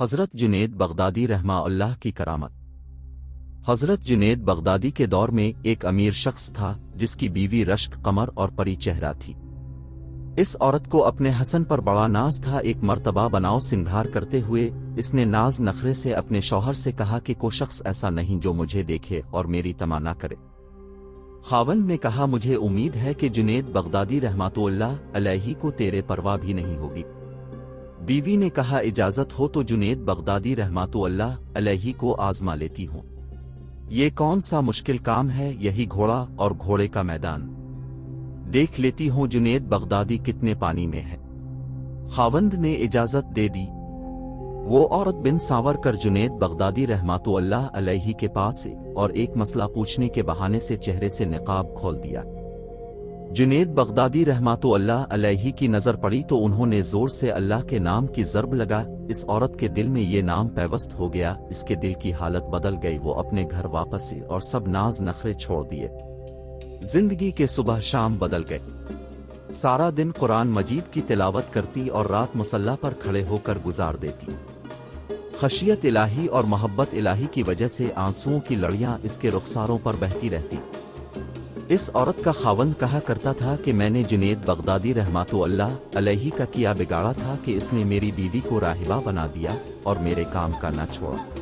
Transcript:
حضرت جنید بغدادی رحمہ اللہ کی کرامت۔ حضرت جنید بغدادی کے دور میں ایک امیر شخص تھا جس کی بیوی رشک قمر اور پری چہرہ تھی۔ اس عورت کو اپنے حسن پر بڑا ناز تھا۔ ایک مرتبہ بناؤ سنگھار کرتے ہوئے اس نے ناز نخرے سے اپنے شوہر سے کہا کہ کوئی شخص ایسا نہیں جو مجھے دیکھے اور میری تمنا کرے۔ خاوند نے کہا مجھے امید ہے کہ جنید بغدادی رحمۃ اللہ علیہ کو تیرے پرواہ بھی نہیں ہوگی۔ بیوی نے کہا اجازت ہو تو جنید بغدادی رحمۃ اللہ علیہ کو آزما لیتی ہوں۔ یہ کون سا مشکل کام ہے، یہی گھوڑا اور گھوڑے کا میدان، دیکھ لیتی ہوں جنید بغدادی کتنے پانی میں ہے۔ خاوند نے اجازت دے دی۔ وہ عورت بن سانور کر جنید بغدادی رحمۃ اللہ علیہ کے پاس اور ایک مسئلہ پوچھنے کے بہانے سے چہرے سے نقاب کھول دیا۔ جنید بغدادی رحمۃ اللہ علیہ کی نظر پڑی تو انہوں نے زور سے اللہ کے نام کی ضرب لگا۔ اس عورت کے دل میں یہ نام پیوست ہو گیا، اس کے دل کی حالت بدل گئی۔ وہ اپنے گھر واپس اور سب ناز نخرے چھوڑ دیے۔ زندگی کے صبح شام بدل گئے۔ سارا دن قرآن مجید کی تلاوت کرتی اور رات مصلی پر کھڑے ہو کر گزار دیتی۔ خشیت الہی اور محبت الہی کی وجہ سے آنسوؤں کی لڑیاں اس کے رخساروں پر بہتی رہتی۔ اس عورت کا خاوند کہا کرتا تھا کہ میں نے جنید بغدادی رحمۃ اللہ علیہ کا کیا بگاڑا تھا کہ اس نے میری بیوی کو راہبہ بنا دیا اور میرے کام کا نہ چھوڑا۔